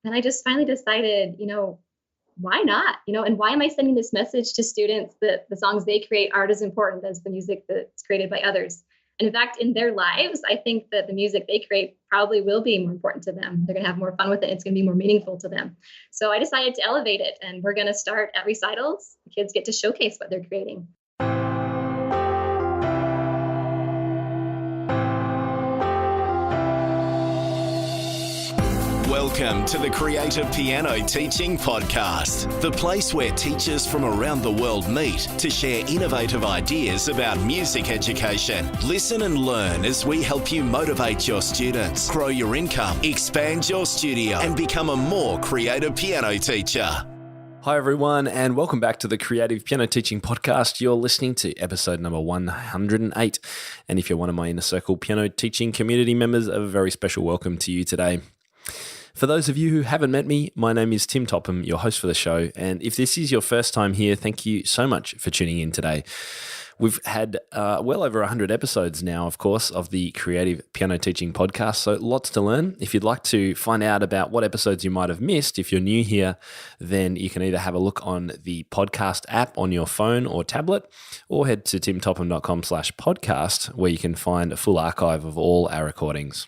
And I just finally decided, why not? And why am I sending this message to students that the songs they create aren't as important as the music that's created by others? And in fact, in their lives, I think that the music they create probably will be more important to them. They're going to have more fun with it. It's going to be more meaningful to them. So I decided to elevate it, and we're going to start at recitals. The kids get to showcase what they're creating. Welcome to the Creative Piano Teaching Podcast, the place where teachers from around the world meet to share innovative ideas about music education. Listen and learn as we help you motivate your students, grow your income, expand your studio, and become a more creative piano teacher. Hi everyone, and welcome back to the Creative Piano Teaching Podcast. You're listening to episode number 108. And if you're one of my Inner Circle piano teaching community members, a very special welcome to you today. For those of you who haven't met me, my name is Tim Topham, your host for the show. And if this is your first time here, thank you so much for tuning in today. We've had well over 100 episodes now, of course, of the Creative Piano Teaching Podcast, so lots to learn. If you'd like to find out about what episodes you might have missed, if you're new here, then you can either have a look on the podcast app on your phone or tablet, or head to timtopham.com/podcast, where you can find a full archive of all our recordings.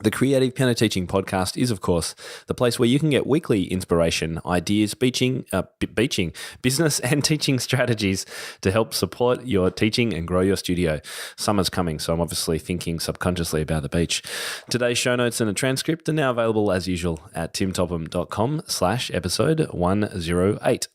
The Creative Piano Teaching Podcast is, of course, the place where you can get weekly inspiration, ideas, business and teaching strategies to help support your teaching and grow your studio. Summer's coming, so I'm obviously thinking subconsciously about the beach. Today's show notes and a transcript are now available as usual at timtopham.com/episode 108.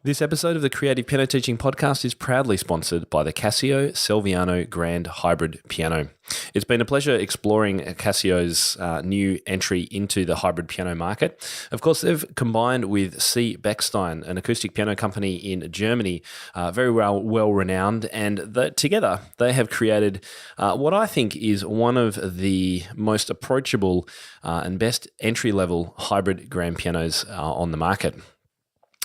This episode of the Creative Piano Teaching Podcast is proudly sponsored by the Casio Celviano Grand Hybrid Piano. It's been a pleasure exploring Casio's new entry into the hybrid piano market. Of course, they've combined with C. Bechstein, an acoustic piano company in Germany, very well renowned, and together they have created what I think is one of the most approachable and best entry-level hybrid grand pianos on the market.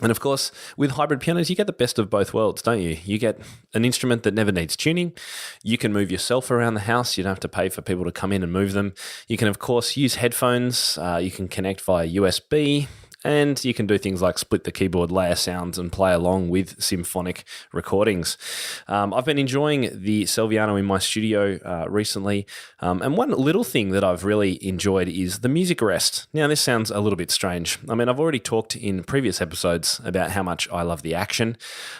And of course, with hybrid pianos, you get the best of both worlds, don't you? You get an instrument that never needs tuning. You can move yourself around the house. You don't have to pay for people to come in and move them. You can, of course, use headphones. You can connect via USB. And you can do things like split the keyboard layer sounds and play along with symphonic recordings. I've been enjoying the Celviano in my studio recently. And one little thing that I've really enjoyed is the music rest. Now, this sounds a little bit strange. I mean, I've already talked in previous episodes about how much I love the action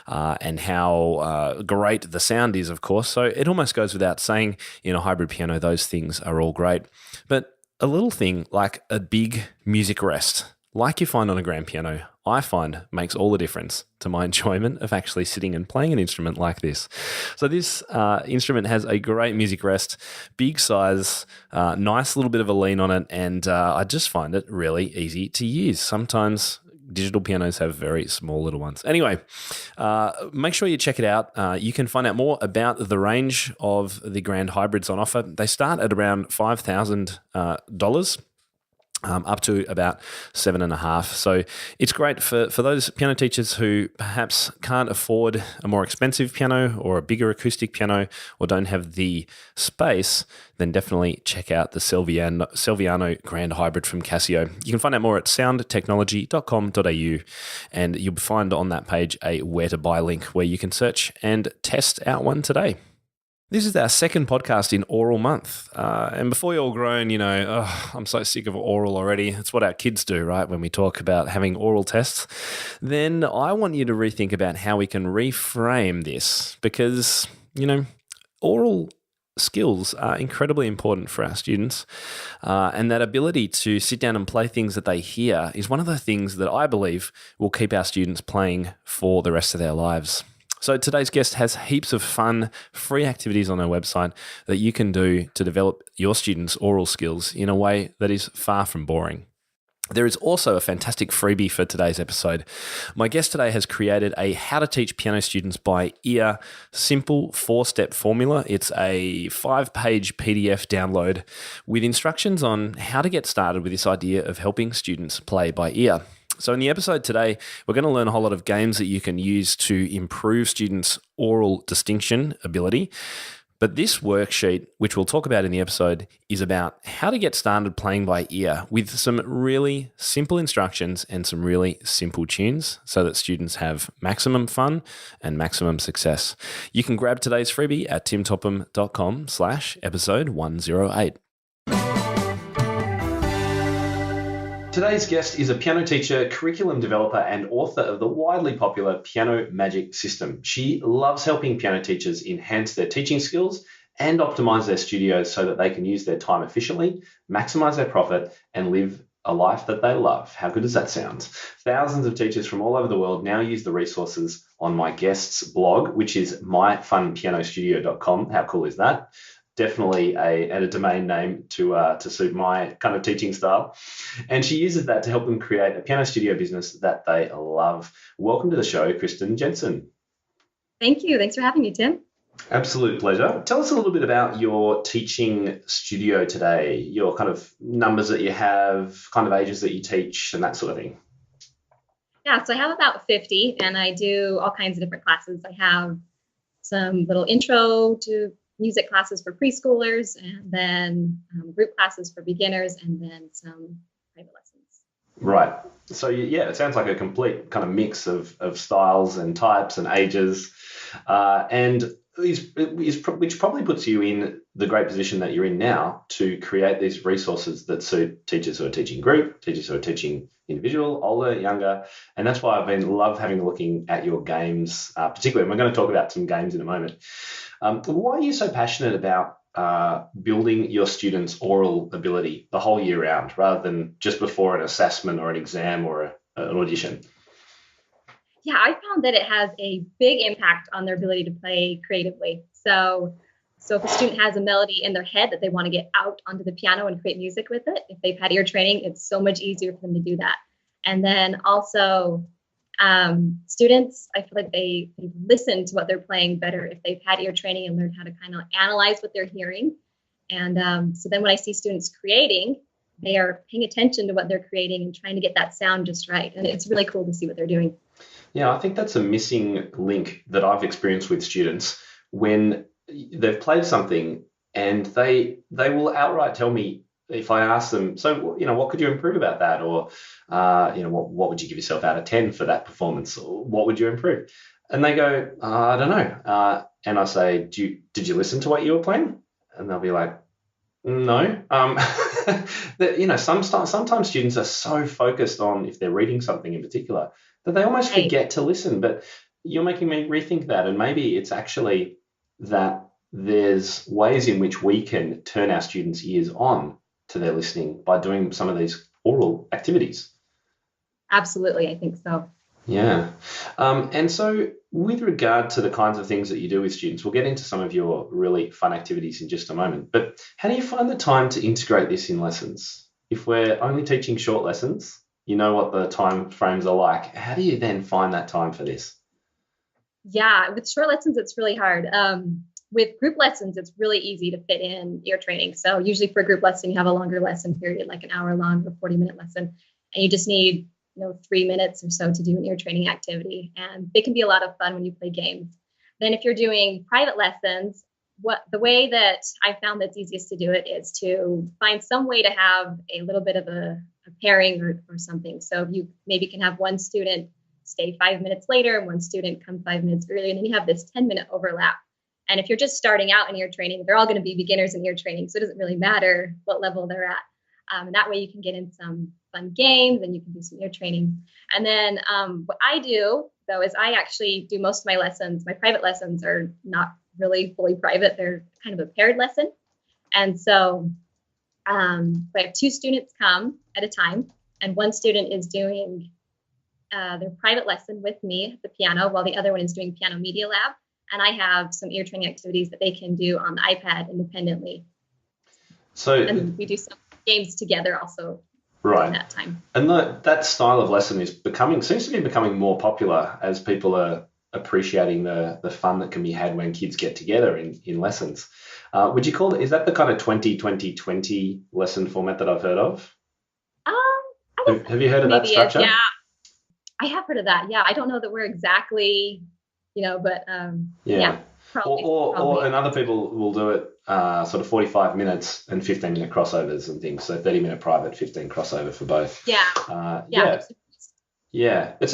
and how great the sound is, of course. So it almost goes without saying in a hybrid piano, those things are all great. But a little thing like a big music rest, like you find on a grand piano, I find makes all the difference to my enjoyment of actually sitting and playing an instrument like this. So this instrument has a great music rest, big size, nice little bit of a lean on it, and I just find it really easy to use. Sometimes digital pianos have very small little ones. Anyway, make sure you check it out. You can find out more about the range of the grand hybrids on offer. They start at around $5,000. Up to about $7,500. So it's great for those piano teachers who perhaps can't afford a more expensive piano or a bigger acoustic piano or don't have the space, then definitely check out the Celviano Grand Hybrid from Casio. You can find out more at soundtechnology.com.au, and you'll find on that page a where to buy link where you can search and test out one today. This is our second podcast in Aural Month. And before you're all groan, I'm so sick of oral already. It's what our kids do, right? When we talk about having oral tests, then I want you to rethink about how we can reframe this because, oral skills are incredibly important for our students. And that ability to sit down and play things that they hear is one of the things that I believe will keep our students playing for the rest of their lives. So today's guest has heaps of fun, free activities on her website that you can do to develop your students' oral skills in a way that is far from boring. There is also a fantastic freebie for today's episode. My guest today has created a How to Teach Piano Students by Ear simple 4-step formula. It's a 5-page PDF download with instructions on how to get started with this idea of helping students play by ear. So in the episode today, we're going to learn a whole lot of games that you can use to improve students' oral distinction ability. But this worksheet, which we'll talk about in the episode, is about how to get started playing by ear with some really simple instructions and some really simple tunes so that students have maximum fun and maximum success. You can grab today's freebie at timtopham.com/episode 108. Today's guest is a piano teacher, curriculum developer, and author of the widely popular Piano Magic System. She loves helping piano teachers enhance their teaching skills and optimize their studios so that they can use their time efficiently, maximize their profit, and live a life that they love. How good does that sound? Thousands of teachers from all over the world now use the resources on my guest's blog, which is myfunpianostudio.com. How cool is that? Definitely a domain name to suit my kind of teaching style. And she uses that to help them create a piano studio business that they love. Welcome to the show, Kirstin Jensen. Thank you. Thanks for having me, Tim. Absolute pleasure. Tell us a little bit about your teaching studio today, your kind of numbers that you have, kind of ages that you teach, and that sort of thing. Yeah, so I have about 50, and I do all kinds of different classes. I have some little intro to music classes for preschoolers, and then group classes for beginners, and then some private lessons. Right. So, yeah, it sounds like a complete kind of mix of styles and types and ages, which probably puts you in the great position that you're in now to create these resources that suit teachers who are teaching group, teachers who are teaching individual, older, younger. And that's why I've loved having a looking at your games, particularly. And we're going to talk about some games in a moment. Why are you so passionate about building your students' aural ability the whole year round rather than just before an assessment or an exam or an audition? Yeah, I found that it has a big impact on their ability to play creatively. So if a student has a melody in their head that they want to get out onto the piano and create music with it, if they've had ear training, it's so much easier for them to do that. And then also students, I feel like they listen to what they're playing better if they've had ear training and learned how to kind of analyze what they're hearing. And so then when I see students creating, they are paying attention to what they're creating and trying to get that sound just right. And it's really cool to see what they're doing. Yeah, I think that's a missing link that I've experienced with students when they've played something and they will outright tell me if I ask them, so, what could you improve about that? Or, what would you give yourself out of 10 for that performance? Or what would you improve? And they go, I don't know. And I say, did you listen to what you were playing? And they'll be like, no. Sometimes students are so focused on if they're reading something in particular that they almost forget to listen. But you're making me rethink that. And maybe it's actually that there's ways in which we can turn our students' ears on to their listening by doing some of these aural activities. Absolutely, I think so. Yeah. And so with regard to the kinds of things that you do with students, we'll get into some of your really fun activities in just a moment. But how do you find the time to integrate this in lessons? If we're only teaching short lessons, you know what the time frames are like. How do you then find that time for this? Yeah, with short lessons, it's really hard. With group lessons, it's really easy to fit in ear training. So usually for a group lesson, you have a longer lesson period, like an hour long or 40-minute lesson. And you just need 3 minutes or so to do an ear training activity. And they can be a lot of fun when you play games. Then if you're doing private lessons, the way that I found that's easiest to do it is to find some way to have a little bit of a pairing or something. So you maybe can have one student stay 5 minutes later and one student come 5 minutes earlier, and then you have this 10-minute overlap. And if you're just starting out in ear training, they're all going to be beginners in ear training, so it doesn't really matter what level they're at. And that way you can get in some fun games and you can do some ear training. And then what I do, though, is I actually do most of my lessons. My private lessons are not really fully private. They're kind of a paired lesson. And so I have 2 students come at a time, and one student is doing their private lesson with me at the piano, while the other one is doing piano media lab. And I have some ear training activities that they can do on the iPad independently. And we do some games together also during that time. And that style of lesson seems to be becoming more popular as people are appreciating the fun that can be had when kids get together in lessons. Would you call it, is that the kind of 20-20-20 lesson format that I've heard of? Have you heard of that structure? Yeah, I have heard of that. Yeah, I don't know that we're exactly, but yeah. Probably. And other people will do it sort of 45 minutes and 15-minute crossovers and things. So 30-minute private, 15 crossover for both. Yeah. Yeah. It's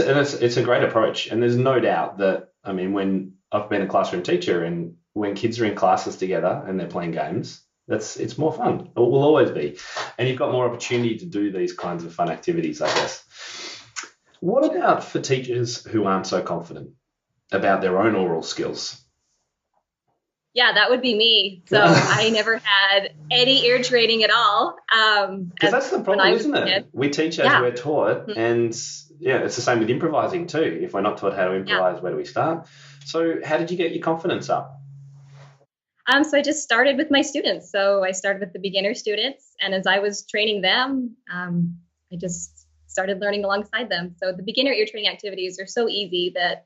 a great approach. And there's no doubt that, I mean, when I've been a classroom teacher and when kids are in classes together and they're playing games, it's more fun. It will always be. And you've got more opportunity to do these kinds of fun activities, I guess. What about for teachers who aren't so confident about their own oral skills? Yeah, that would be me. So I never had any ear training at all. Because that's the problem, isn't it? We teach as we're taught, Mm-hmm. and it's the same with improvising too. If we're not taught how to improvise, where do we start? So how did you get your confidence up? So I just started with my students. So I started with the beginner students, and as I was training them, I just started learning alongside them. So the beginner ear training activities are so easy that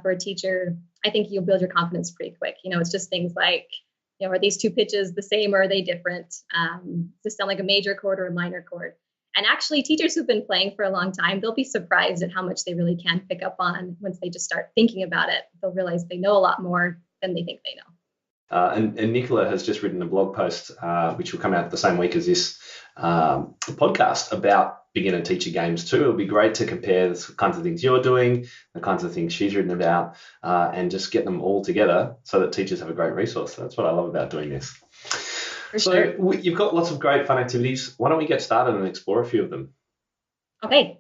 for a teacher, I think you'll build your confidence pretty quick. It's just things like, are these two pitches the same or are they different? Does this sound like a major chord or a minor chord? And actually, teachers who've been playing for a long time, they'll be surprised at how much they really can pick up on once they just start thinking about it. They'll realize they know a lot more than they think they know. And Nicola has just written a blog post, which will come out the same week as this podcast, about beginner teacher games too. It'll be great to compare the kinds of things you're doing, the kinds of things she's written about, and just get them all together so that teachers have a great resource. That's what I love about doing this. So you've got lots of great fun activities. Why don't we get started and explore a few of them? Okay.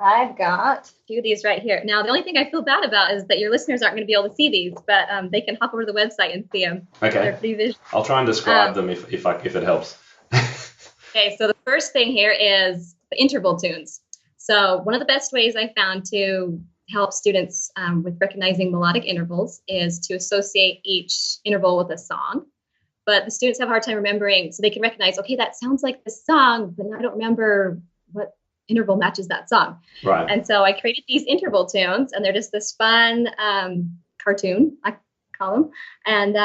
I've got a few of these right here. Now, the only thing I feel bad about is that your listeners aren't going to be able to see these, but they can hop over to the website and see them. Okay. They're pretty visual. I'll try and describe them if it helps. Okay, so the first thing here is the interval tunes. So one of the best ways I found to help students with recognizing melodic intervals is to associate each interval with a song. But the students have a hard time remembering, so they can recognize, okay, that sounds like this song, but I don't remember what interval matches that song. Right. And so I created these interval tunes, and they're just this fun cartoon, I call them, and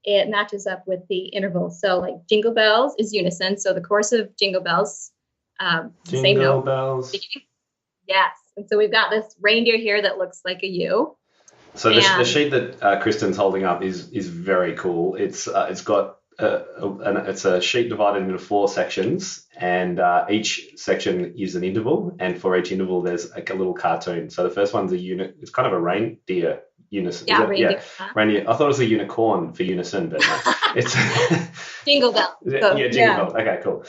it matches up with the interval. So like Jingle Bells is unison. So the chorus of Jingle Bells, the same note. Jingle bells. Yes. And so we've got this reindeer here that looks like a U. So the sheet that Kristin's holding up is very cool. It's got it's a sheet divided into 4 sections, and each section is an interval, and for each interval there's like a little cartoon. So the first one's a unit. It's kind of a reindeer unison. Yeah, reindeer. Yeah, reindeer. I thought it was a unicorn for unison, but no, it's Jingle Bell. So, Jingle Bell. Okay, cool.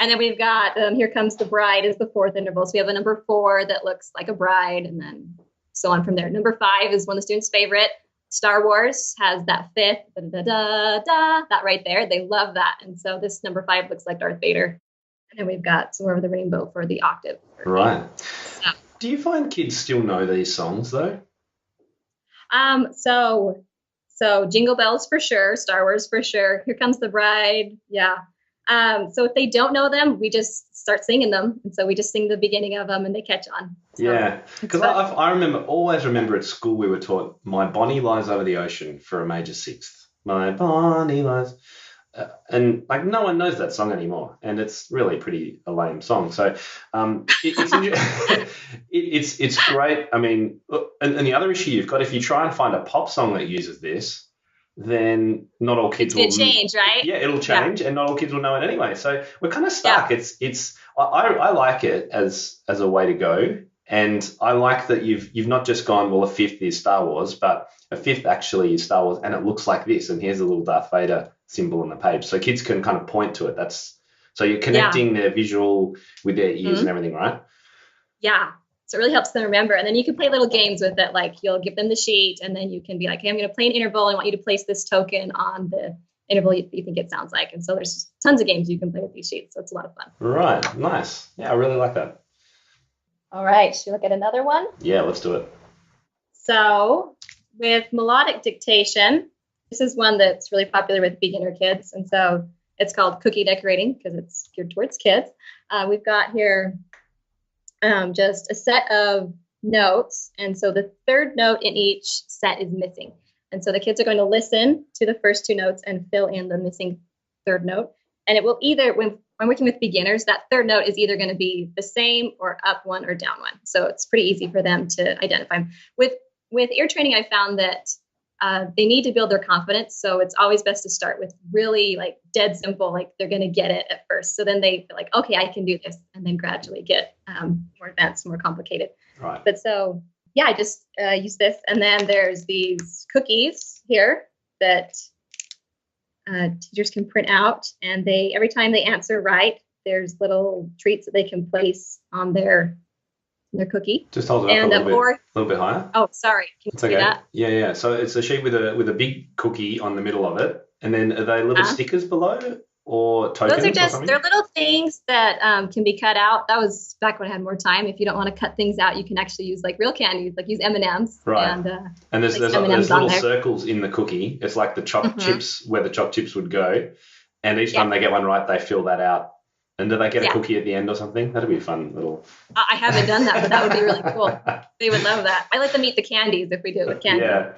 And then we've got Here Comes the Bride is the 4th interval. So we have a number 4 that looks like a bride, and then so on from there. Number 5 is one of the students' favorite. Star Wars has that 5th, that right there. They love that. And so this number 5 looks like Darth Vader. And then we've got Somewhere Over the Rainbow for the octave. Right. So, do you find kids still know these songs though? So Jingle Bells for sure, Star Wars for sure. Here Comes the Bride. Yeah. So if they don't know them, we just start singing them. And so we just sing the beginning of them and they catch on. So yeah. Because I always remember at school we were taught My Bonnie Lies Over the Ocean for a major 6th. My Bonnie Lies. And like no one knows that song anymore. And it's really a lame song. So it's great. I mean, and the other issue you've got, if you try and find a pop song that uses this, then not all kids will change, right? Yeah, it'll change, and not all kids will know it anyway. So we're kind of stuck. Yeah. I like it as a way to go, and I like that you've not just gone, well, a 5th is Star Wars, but a 5th actually is Star Wars, and it looks like this, and here's a little Darth Vader symbol on the page, so kids can kind of point to it. So you're connecting their visual with their ears and everything, right? Yeah. So it really helps them remember. And then you can play little games with it. Like you'll give them the sheet and then you can be like, hey, I'm going to play an interval. I want you to place this token on the interval you think it sounds like. And so there's tons of games you can play with these sheets. So it's a lot of fun. Right. Nice. Yeah, I really like that. All right. Should we look at another one? Yeah, let's do it. So with melodic dictation, this is one that's really popular with beginner kids. And so it's called cookie decorating because it's geared towards kids. We've got here just a set of notes. And so the 3rd note in each set is missing. And so the kids are going to listen to the first 2 notes and fill in the missing 3rd note. And it will either, when working with beginners, that 3rd note is either going to be the same or up 1 or down 1. So it's pretty easy for them to identify them. With ear training, I found that they need to build their confidence. So it's always best to start with really like dead simple, like they're going to get it at first. So then they feel like, okay, I can do this, and then gradually get more advanced, more complicated. Right. But so, yeah, I just use this. And then there's these cookies here that teachers can print out. And every time they answer right, there's little treats that they can place on their cookie. Just hold it up a little bit higher. Oh, sorry. Can you see that? Yeah. So it's a sheet with a big cookie on the middle of it, and then are they little stickers below or tokens? Those are they're little things that can be cut out. That was back when I had more time. If you don't want to cut things out, you can actually use like real candies, like use M&Ms. Right. And there's little circles in the cookie. It's like the chopped chips, where the chopped chips would go, and each time they get one right, they fill that out. And do they get a cookie at the end or something? That'd be a fun little... I haven't done that, but that would be really cool. They would love that. I let them eat the candies if we do it with candy. Yeah.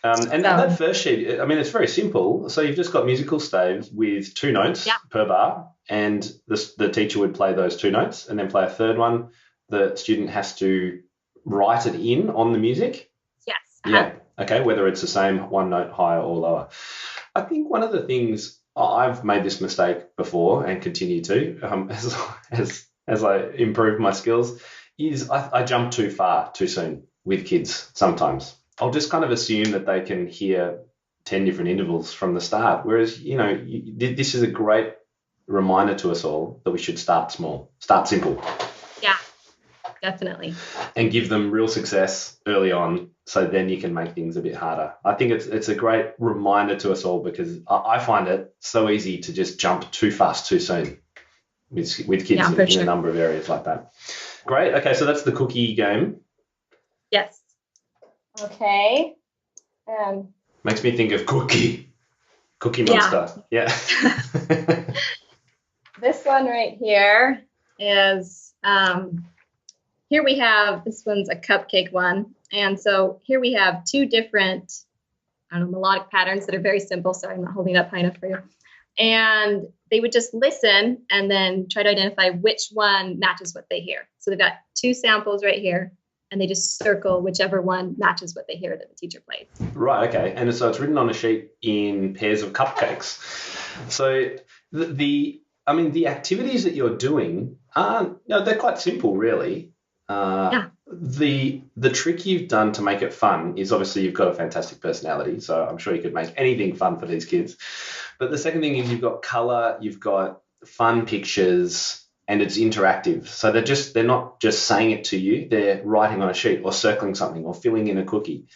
That first sheet, I mean, it's very simple. So you've just got musical staves with 2 notes per bar, and the teacher would play those 2 notes and then play a third one. The student has to write it in on the music. Yes. Yeah. Okay, whether it's the same 1 note higher or lower. I think one of the things... I've made this mistake before and continue to as I improve my skills, is I jump too far too soon with kids sometimes. I'll just kind of assume that they can hear 10 different intervals from the start, whereas, this is a great reminder to us all that we should start small, start simple. Yeah, definitely. And give them real success early on, so then you can make things a bit harder. I think it's a great reminder to us all, because I find it so easy to just jump too fast too soon with kids in a number of areas like that. Great. Okay, so that's the cookie game. Yes. Okay. Makes me think of Cookie Monster. Yeah. This one right here is... here we have, this one's a cupcake one. And so here we have 2 different, melodic patterns that are very simple. Sorry, I'm not holding it up high enough for you. And they would just listen and then try to identify which one matches what they hear. So they've got 2 samples right here, and they just circle whichever one matches what they hear that the teacher plays. Right, okay. And so it's written on a sheet in pairs of cupcakes. So the activities that you're doing they're quite simple, really. The trick you've done to make it fun is, obviously you've got a fantastic personality, so I'm sure you could make anything fun for these kids. But the second thing is you've got colour, you've got fun pictures, and it's interactive. So they're not just saying it to you, they're writing on a sheet or circling something or filling in a cookie.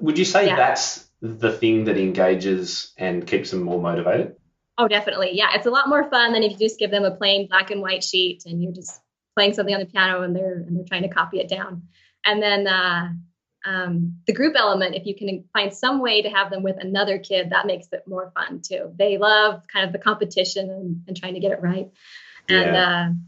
Would you say that's the thing that engages and keeps them more motivated? Oh, definitely. Yeah, it's a lot more fun than if you just give them a plain black and white sheet and you're just playing something on the piano and they're trying to copy it down. And then the group element, if you can find some way to have them with another kid, that makes it more fun too. They love kind of the competition and trying to get it right. And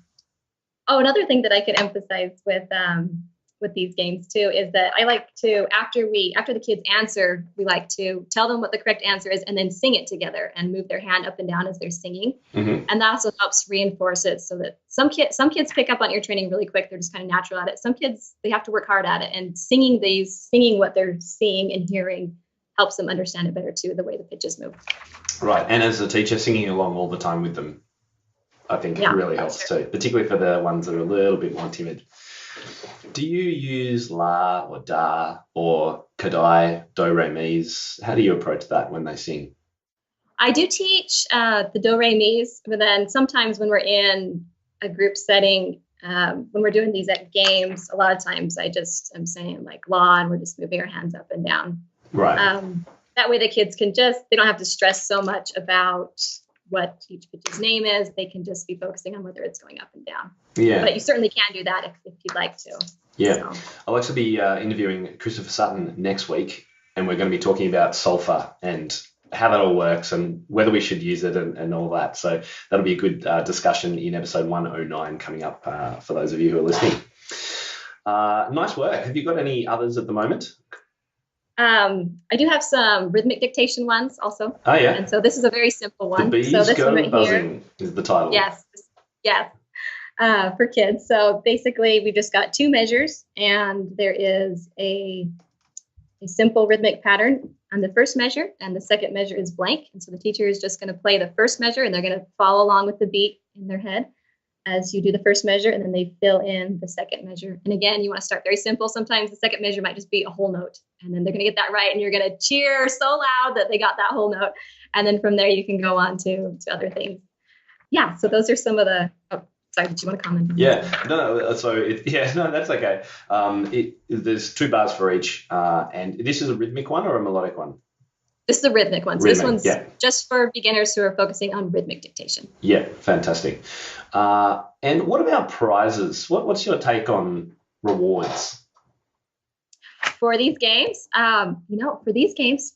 another thing that I could emphasize with these games too is that I like to, after the kids answer, we like to tell them what the correct answer is and then sing it together and move their hand up and down as they're singing. Mm-hmm. And that also helps reinforce it, so that some kids pick up on ear training really quick. They're just kind of natural at it. Some kids, they have to work hard at it, and singing what they're seeing and hearing helps them understand it better too, the way the pitches move. Right. And as a teacher, singing along all the time with them, I think really helps too, particularly for the ones that are a little bit more timid. Do you use la or da or kadai, do, re, mi's? How do you approach that when they sing? I do teach the do, re, mi's, but then sometimes when we're in a group setting, when we're doing these at games, a lot of times I just am saying like la, and we're just moving our hands up and down. Right. That way the kids they don't have to stress so much about what each pitch's name is. They can just be focusing on whether it's going up and down. Yeah. But you certainly can do that if you'd like to. Yeah. So. I'll actually be interviewing Christopher Sutton next week, and we're going to be talking about sulfur and how that all works and whether we should use it and all that. So that'll be a good discussion in episode 109 coming up for those of you who are listening. Nice work. Have you got any others at the moment? I do have some rhythmic dictation ones also. Oh, yeah. And so this is a very simple one. The bees so this go one right buzzing here is the title. Yes. For kids. So basically we've just got 2 measures, and there is a a simple rhythmic pattern on the first measure, and the second measure is blank. And so the teacher is just going to play the first measure, and they're going to follow along with the beat in their head as you do the first measure, and then they fill in the second measure. And again, you want to start very simple. Sometimes the second measure might just be a whole note, and then they're going to get that right, and you're going to cheer so loud that they got that whole note. And then from there, you can go on to other things. Yeah, so those are some of the... Oh, sorry, did you want to comment? Yeah, no, that's okay. There's 2 bars for each, and this is a rhythmic one or a melodic one? This is a rhythmic one. So this one's just for beginners who are focusing on rhythmic dictation. Yeah, fantastic. And what about prizes? What's your take on rewards? For these games,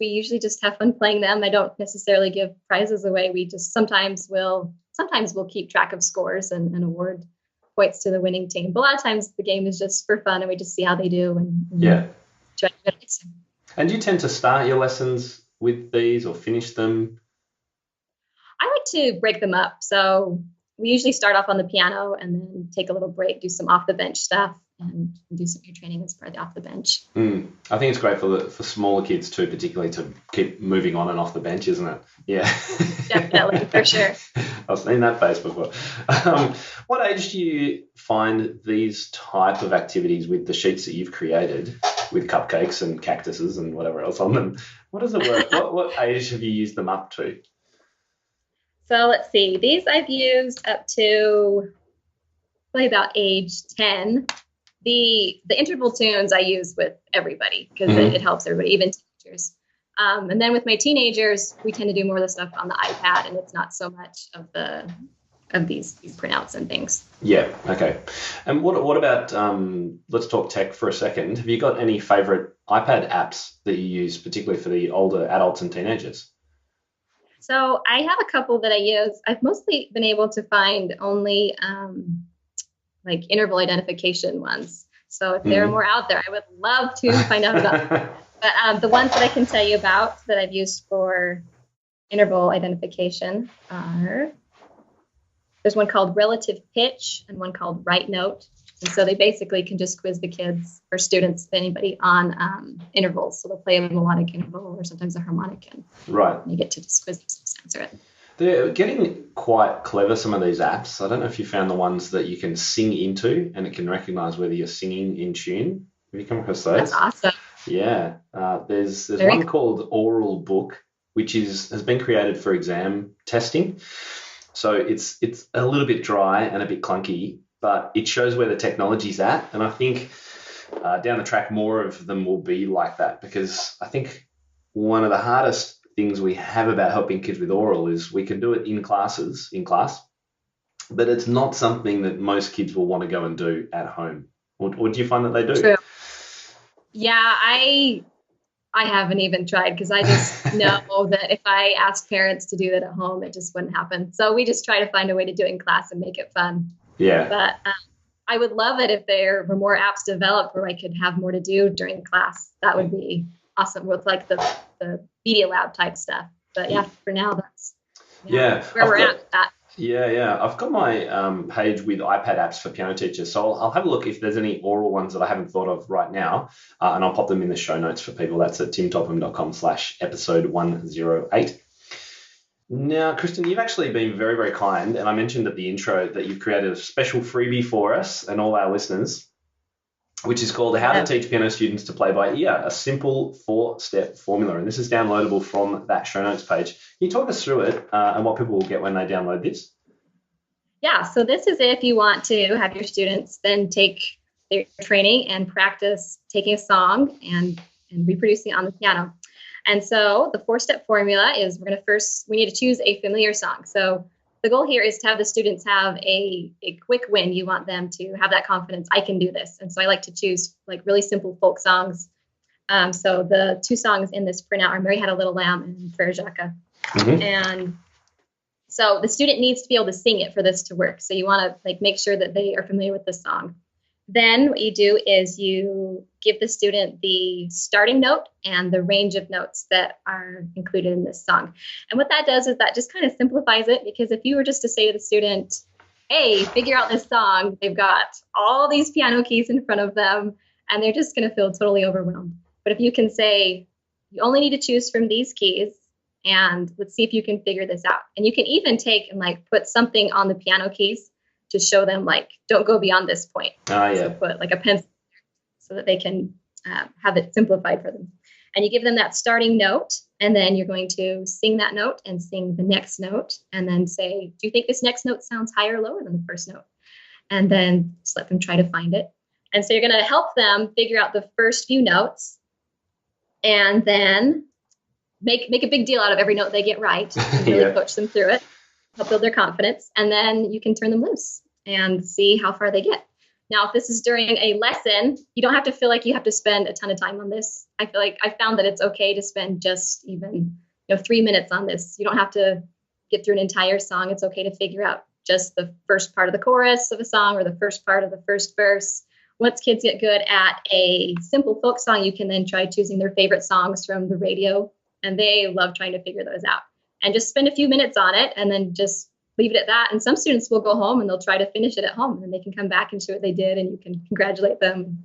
we usually just have fun playing them. I don't necessarily give prizes away. We just sometimes we'll keep track of scores and award points to the winning team. But a lot of times the game is just for fun, and we just see how they do and try to get it. And do you tend to start your lessons with these or finish them? I like to break them up. So we usually start off on the piano and then take a little break, do some off the bench stuff, and do some ear training as part of the off the bench. I think it's great for smaller kids too, particularly to keep moving on and off the bench, isn't it? Yeah. Definitely, for sure. I've seen that face before. What age do you find these type of activities with the sheets that you've created with cupcakes and cactuses and whatever else on them? What does it work? What age have you used them up to? So let's see. These I've used up to probably about age 10. The interval tunes I use with everybody because it helps everybody, even teenagers. And then with my teenagers, we tend to do more of the stuff on the iPad, and it's not so much of these printouts and things. Yeah. Okay. And what about let's talk tech for a second. Have you got any favorite iPad apps that you use, particularly for the older adults and teenagers? So I have a couple that I use. I've mostly been able to find only like interval identification ones. So if there are more out there, I would love to find out about them. But the ones that I can tell you about that I've used for interval identification are, there's one called Relative Pitch and one called Right Note. And so they basically can just quiz the kids or students, anybody, on intervals. So they'll play a melodic interval or sometimes a harmonic, and you get to just quiz them to answer it. They're getting quite clever, some of these apps. I don't know if you found the ones that you can sing into and it can recognize whether you're singing in tune. Have you come across those? That's awesome. Yeah. There's one called Aural Book, which has been created for exam testing. So it's a little bit dry and a bit clunky, but it shows where the technology's at. And I think down the track, more of them will be like that, because I think one of the hardest things we have about helping kids with aural is we can do it in class, but it's not something that most kids will want to go and do at home. Or do you find that they do? True. Yeah, I haven't even tried because I just know that if I asked parents to do that at home, it just wouldn't happen. So we just try to find a way to do it in class and make it fun. Yeah. But I would love it if there were more apps developed where I could have more to do during class. That would be awesome with like the media lab type stuff. But yeah, for now, that's where we're at with that. Yeah. I've got my page with iPad apps for piano teachers. So I'll have a look if there's any aural ones that I haven't thought of right now. And I'll pop them in the show notes for people. That's at timtopham.com/episode 108. Now, Kristin, you've actually been very, very kind. And I mentioned at the intro that you've created a special freebie for us and all our listeners, which is called How to Teach Piano Students to Play by Ear, a simple 4-step formula. And this is downloadable from that show notes page. Can you talk us through it and what people will get when they download this? Yeah, so this is if you want to have your students then take their training and practice taking a song and reproducing it on the piano. And so the 4-step formula is we need to choose a familiar song. So the goal here is to have the students have a quick win. You want them to have that confidence, I can do this. And so I like to choose like really simple folk songs. So the 2 songs in this printout are Mary Had a Little Lamb and Frere Jacques. And so the student needs to be able to sing it for this to work. So you want to like make sure that they are familiar with the song. Then what you do is you give the student the starting note and the range of notes that are included in this song. And what that does is that just kind of simplifies it, because if you were just to say to the student, hey, figure out this song, they've got all these piano keys in front of them and they're just going to feel totally overwhelmed. But if you can say, you only need to choose from these keys, and let's see if you can figure this out. And you can even take and like put something on the piano keys to show them, like, don't go beyond this point. So put like a pencil so that they can have it simplified for them. And you give them that starting note, and then you're going to sing that note and sing the next note, and then say, do you think this next note sounds higher or lower than the first note? And then just let them try to find it. And so you're going to help them figure out the first few notes, and then make a big deal out of every note they get right, and really coach them through it, help build their confidence, and then you can turn them loose and see how far they get. Now, if this is during a lesson, you don't have to feel like you have to spend a ton of time on this. I feel like I found that it's okay to spend just even 3 minutes on this. You don't have to get through an entire song. It's okay to figure out just the first part of the chorus of a song or the first part of the first verse. Once kids get good at a simple folk song, you can then try choosing their favorite songs from the radio, and they love trying to figure those out. And just spend a few minutes on it, and then just leave it at that. And some students will go home and they'll try to finish it at home, and they can come back and show what they did, and you can congratulate them.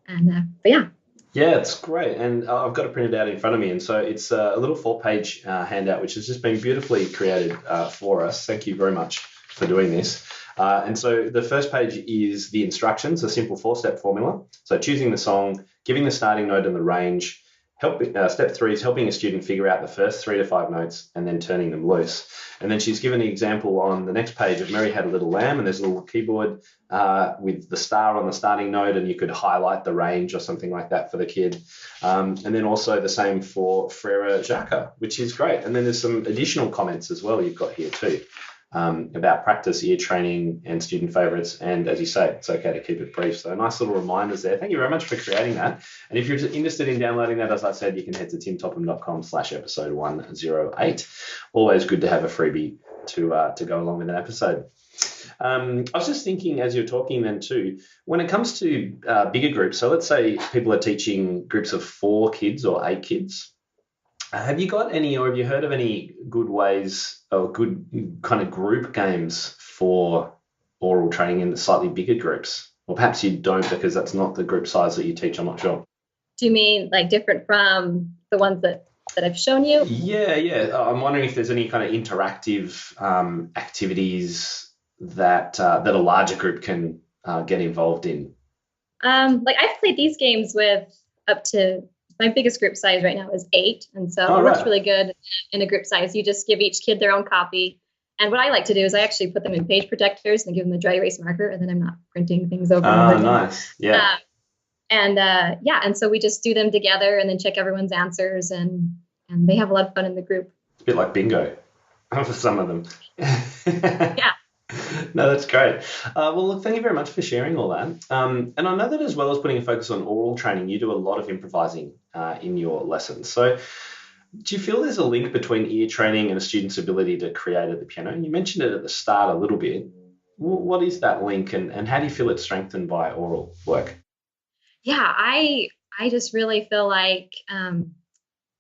And but yeah. Yeah, it's great. And I've got it printed out in front of me. And so it's a little 4-page handout, which has just been beautifully created for us. Thank you very much for doing this. And so the first page is the instructions, a simple 4-step formula. So choosing the song, giving the starting note and the range. Step 3 is helping a student figure out the first 3 to 5 notes and then turning them loose. And then she's given the example on the next page of Mary Had a Little Lamb, and there's a little keyboard with the star on the starting note, and you could highlight the range or something like that for the kid. And then also the same for Frere Jacques, which is great. And then there's some additional comments as well you've got here too. About practice, ear training, and student favourites. And as you say, it's okay to keep it brief. So nice little reminders there. Thank you very much for creating that. And if you're interested in downloading that, as I said, you can head to timtopham.com/episode 108. Always good to have a freebie to go along with an episode. I was just thinking as you're talking then too, when it comes to bigger groups, so let's say people are teaching groups of 4 kids or 8 kids. Have you got any, or have you heard of any good ways or good kind of group games for oral training in the slightly bigger groups? Or perhaps you don't because that's not the group size that you teach, I'm not sure. Do you mean like different from the ones that I've shown you? Yeah. I'm wondering if there's any kind of interactive activities that a larger group can get involved in. Like I've played these games with up to, my biggest group size right now is 8. And so it works really good in a group size. You just give each kid their own copy. And what I like to do is I actually put them in page protectors and give them a dry erase marker, and then I'm not printing things over and over again. Nice. Yeah. And so we just do them together and then check everyone's answers, and they have a lot of fun in the group. It's a bit like bingo for some of them. Yeah. No, that's great. Well, look, thank you very much for sharing all that. And I know that as well as putting a focus on oral training, you do a lot of improvising in your lessons. So do you feel there's a link between ear training and a student's ability to create at the piano? You mentioned it at the start a little bit. What is that link, and how do you feel it's strengthened by oral work? Yeah, I just really feel like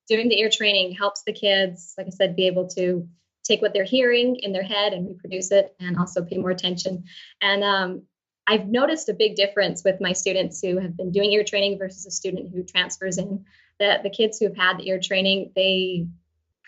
doing the ear training helps the kids, like I said, be able to take what they're hearing in their head and reproduce it, and also pay more attention. And I've noticed a big difference with my students who have been doing ear training versus a student who transfers in, that the kids who've had the ear training, they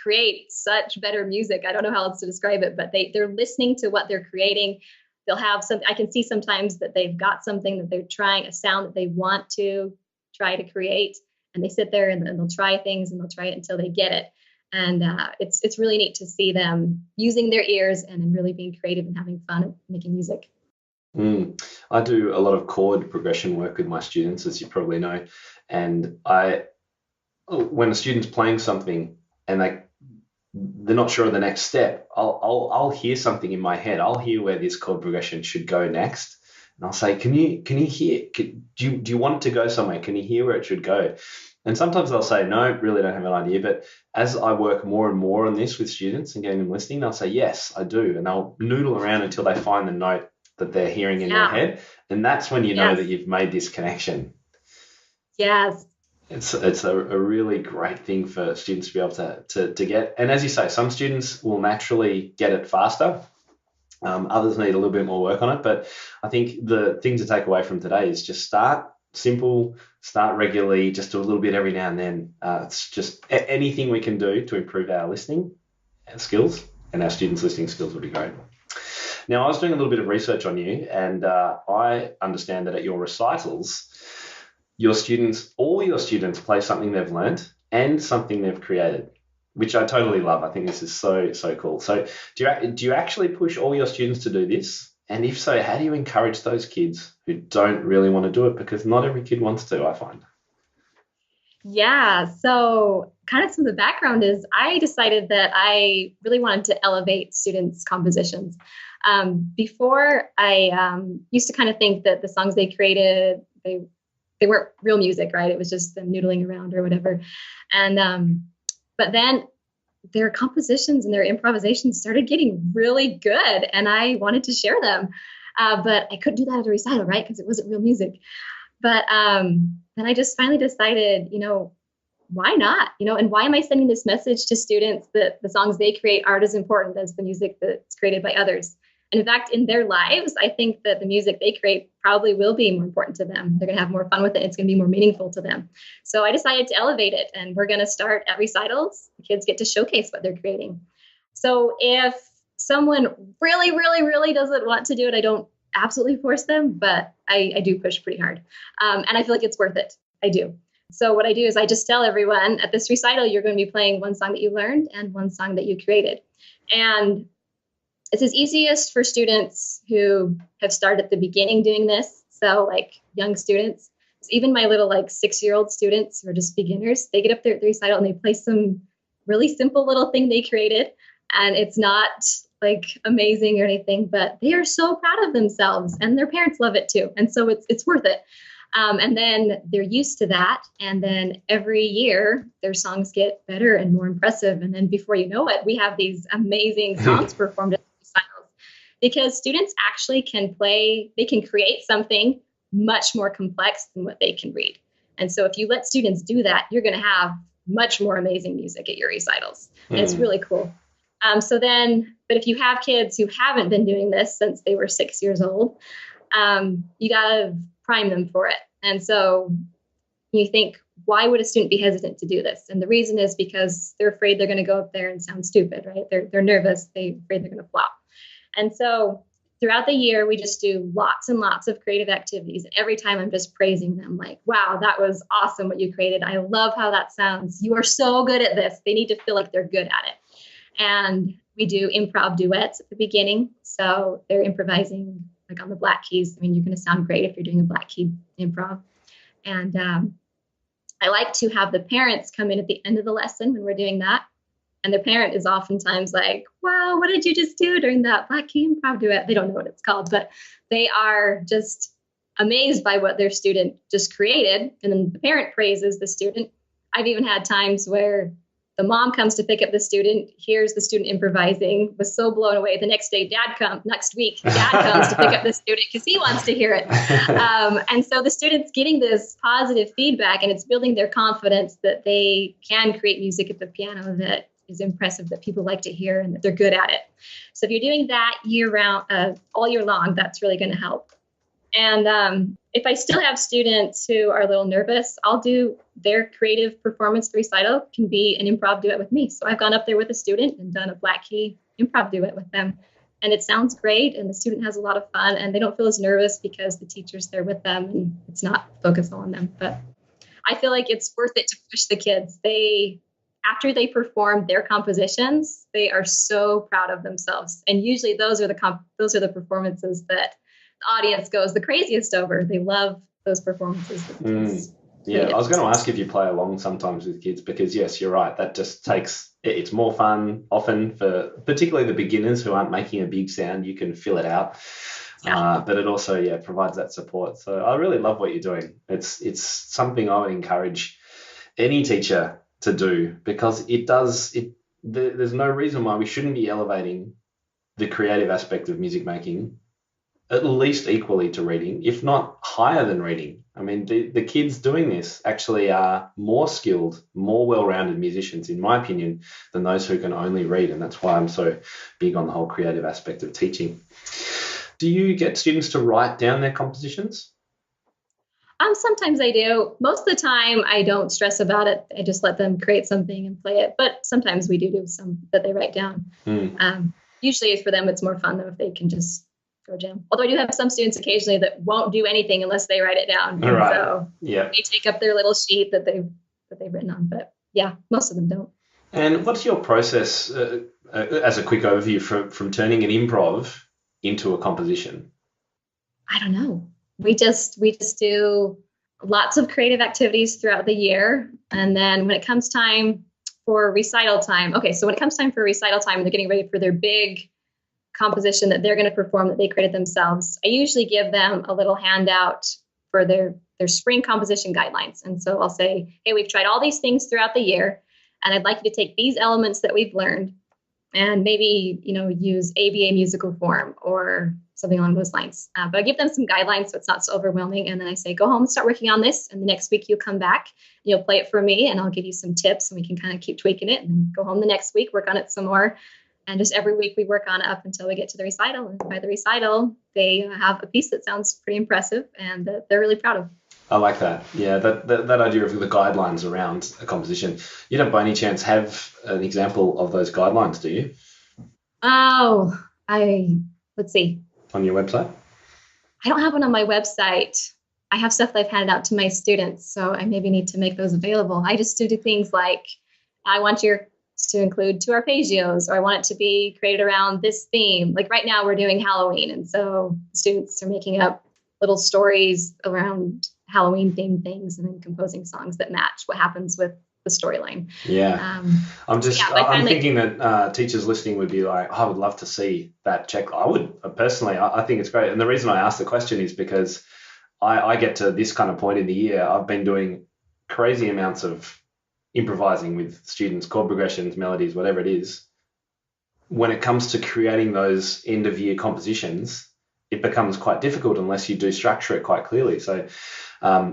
create such better music. I don't know how else to describe it, but they're listening to what they're creating. They'll have some, I can see sometimes that they've got something that they're trying, a sound that they want to try to create, and they sit there and they'll try things and they'll try it until they get it. And it's really neat to see them using their ears and really being creative and having fun and making music. I do a lot of chord progression work with my students, as you probably know. And when a student's playing something and they're not sure of the next step, I'll hear something in my head. I'll hear where this chord progression should go next. And I'll say, can you hear? Do you want it to go somewhere? Can you hear where it should go? And sometimes they'll say, no, really don't have an idea. But as I work more and more on this with students and getting them listening, they'll say, yes, I do. And they'll noodle around until they find the note that they're hearing in their head. And that's when you know that you've made this connection. Yes. It's a really great thing for students to be able to get. And as you say, some students will naturally get it faster. Others need a little bit more work on it. But I think the thing to take away from today is just start simple, start regularly, just do a little bit every now and then. It's just anything we can do to improve our listening skills and our students' listening skills would be great. Now, I was doing a little bit of research on you, and I understand that at your recitals, all your students play something they've learned and something they've created, which I totally love. I think this is so cool. So do you actually push all your students to do this? And if so, how do you encourage those kids who don't really want to do it? Because not every kid wants to, I find. Yeah, so kind of some of the background is I decided that I really wanted to elevate students' compositions. Before, I used to kind of think that the songs they created, they weren't real music, right? It was just them noodling around or whatever. And but then their compositions and their improvisations started getting really good, and I wanted to share them. But I couldn't do that at a recital, right? Because it wasn't real music. But then I just finally decided, why not? And why am I sending this message to students that the songs they create aren't as important as the music that's created by others? And in fact, in their lives, I think that the music they create probably will be more important to them. They're going to have more fun with it. It's going to be more meaningful to them. So I decided to elevate it, and we're going to start at recitals. The kids get to showcase what they're creating. So if someone really, really, really doesn't want to do it, I don't absolutely force them, but I do push pretty hard. And I feel like it's worth it. I do. So what I do is I just tell everyone at this recital, you're going to be playing one song that you learned and one song that you created. And it's as easiest for students who have started at the beginning doing this. So like young students, so even my little 6-year-old students who are just beginners, they get up there at the recital and they play some really simple little thing they created. And it's not amazing or anything, but they are so proud of themselves and their parents love it too. And so it's worth it. And then they're used to that. And then every year their songs get better and more impressive. And then before you know it, we have these amazing songs performed at recitals, because students actually can create something much more complex than what they can read. And so if you let students do that, you're going to have much more amazing music at your recitals. And it's really cool. But if you have kids who haven't been doing this since they were 6 years old, you got to prime them for it. And so you think, why would a student be hesitant to do this? And the reason is because they're afraid they're going to go up there and sound stupid, right? They're nervous. They're afraid they're going to flop. And so throughout the year, we just do lots and lots of creative activities. And every time I'm just praising them, like, wow, that was awesome what you created. I love how that sounds. You are so good at this. They need to feel like they're good at it. And we do improv duets at the beginning. So they're improvising on the black keys. I mean, you're going to sound great if you're doing a black key improv. And I like to have the parents come in at the end of the lesson when we're doing that. And the parent is oftentimes like, wow, what did you just do during that black key improv duet? They don't know what it's called, but they are just amazed by what their student just created. And then the parent praises the student. I've even had times where the mom comes to pick up the student, hears the student improvising, was so blown away. The next week, dad comes to pick up the student because he wants to hear it. And so the student's getting this positive feedback, and it's building their confidence that they can create music at the piano that is impressive, that people like to hear, and that they're good at it. So if you're doing that year round, all year long, that's really going to help. And if I still have students who are a little nervous, I'll do their creative performance recital can be an improv duet with me. So I've gone up there with a student and done a black key improv duet with them. And it sounds great, and the student has a lot of fun, and they don't feel as nervous because the teacher's there with them and it's not focused on them. But I feel like it's worth it to push the kids. After they perform their compositions, they are so proud of themselves. And usually those are the performances that the audience goes the craziest over. They love those performances. Yeah, I was going to ask if you play along sometimes with kids, because yes, you're right. That just it's more fun often for particularly the beginners who aren't making a big sound. You can fill it out. Yeah. But it also, provides that support. So I really love what you're doing. It's something I would encourage any teacher to do, because there's no reason why we shouldn't be elevating the creative aspect of music making at least equally to reading, if not higher than reading. I mean, the kids doing this actually are more skilled, more well-rounded musicians, in my opinion, than those who can only read. And that's why I'm so big on the whole creative aspect of teaching. Do you get students to write down their compositions? Sometimes I do. Most of the time, I don't stress about it. I just let them create something and play it. But sometimes we do some that they write down. Usually for them, it's more fun though if they can just go jam. Although I do have some students occasionally that won't do anything unless they write it down. All right. So yeah, they take up their little sheet that they've written on. But yeah, most of them don't. And what's your process as a quick overview from turning an improv into a composition? I don't know. We just do lots of creative activities throughout the year. And then when it comes time for recital time, so when it comes time for recital time and they're getting ready for their big composition that they're going to perform that they created themselves, I usually give them a little handout for their spring composition guidelines. And so I'll say, hey, we've tried all these things throughout the year, and I'd like you to take these elements that we've learned and maybe, use ABA musical form or something along those lines. But I give them some guidelines so it's not so overwhelming. And then I say, go home and start working on this. And the next week you'll come back, you'll play it for me, and I'll give you some tips and we can kind of keep tweaking it, and then go home the next week, work on it some more. And just every week we work on it up until we get to the recital. And by the recital, they have a piece that sounds pretty impressive and that they're really proud of. I like that. Yeah, that idea of the guidelines around a composition. You don't by any chance have an example of those guidelines, do you? Oh, let's see. On your website? I don't have one on my website. I have stuff that I've handed out to my students, so I maybe need to make those available. I just do things like, I want yours to include 2 arpeggios, or I want it to be created around this theme. Like right now we're doing Halloween, and so students are making up little stories around Halloween themed things and then composing songs that match what happens with the storyline. Yeah. I'm thinking that teachers listening would be like, I would love to see that check. I would personally, I think it's great. And the reason I asked the question is because I get to this kind of point in the year, I've been doing crazy amounts of improvising with students, chord progressions, melodies, whatever it is. When it comes to creating those end of year compositions, it becomes quite difficult unless you do structure it quite clearly. So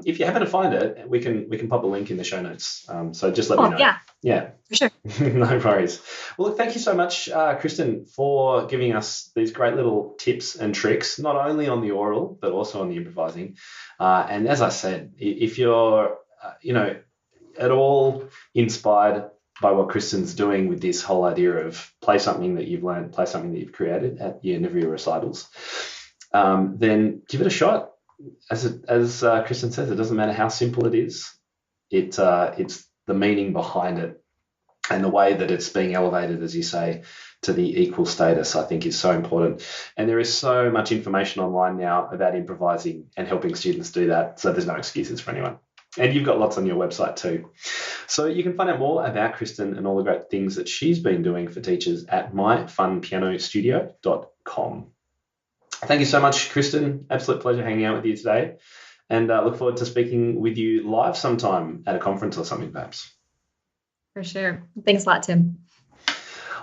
if you happen to find it, we can pop a link in the show notes. So just let me know. Yeah, for sure. No worries. Well, look, thank you so much, Kristin, for giving us these great little tips and tricks, not only on the aural, but also on the improvising. And as I said, if you're, at all inspired by what Kristin's doing with this whole idea of play something that you've learned, play something that you've created at the end of your recitals, then give it a shot. As Kristin says, it doesn't matter how simple it is. It's the meaning behind it and the way that it's being elevated, as you say, to the equal status, I think is so important. And there is so much information online now about improvising and helping students do that. So there's no excuses for anyone. And you've got lots on your website too. So you can find out more about Kristin and all the great things that she's been doing for teachers at myfunpianostudio.com. Thank you so much, Kristin. Absolute pleasure hanging out with you today. And look forward to speaking with you live sometime at a conference or something, perhaps. For sure. Thanks a lot, Tim.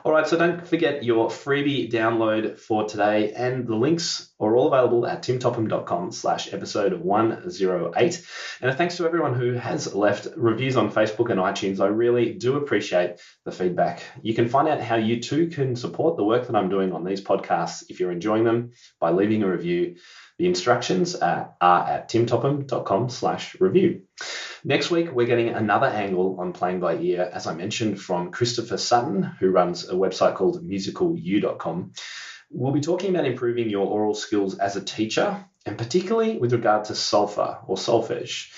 All right, so don't forget your freebie download for today, and the links are all available at timtopham.com/episode 108. And thanks to everyone who has left reviews on Facebook and iTunes. I really do appreciate the feedback. You can find out how you too can support the work that I'm doing on these podcasts if you're enjoying them by leaving a review. The instructions are at timtopham.com/review. Next week, we're getting another angle on playing by ear, as I mentioned, from Christopher Sutton, who runs a website called musicalU.com. We'll be talking about improving your aural skills as a teacher, and particularly with regard to solfa or solfege.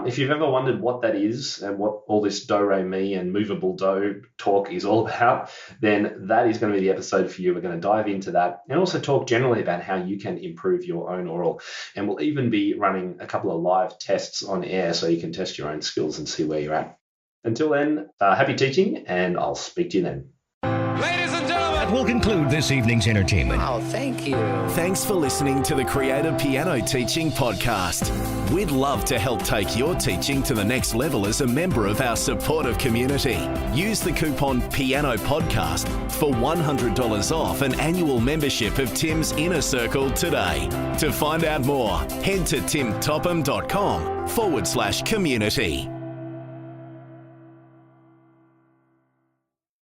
If you've ever wondered what that is and what all this do, re, mi and movable do talk is all about, then that is going to be the episode for you. We're going to dive into that and also talk generally about how you can improve your own aural. And we'll even be running a couple of live tests on air so you can test your own skills and see where you're at. Until then, happy teaching, and I'll speak to you then. Ladies and gentlemen, that will conclude this evening's entertainment. Oh, thank you. Thanks for listening to the Creative Piano Teaching Podcast. We'd love to help take your teaching to the next level as a member of our supportive community. Use the coupon Piano Podcast for $100 off an annual membership of Tim's Inner Circle today. To find out more, head to timtopham.com/community.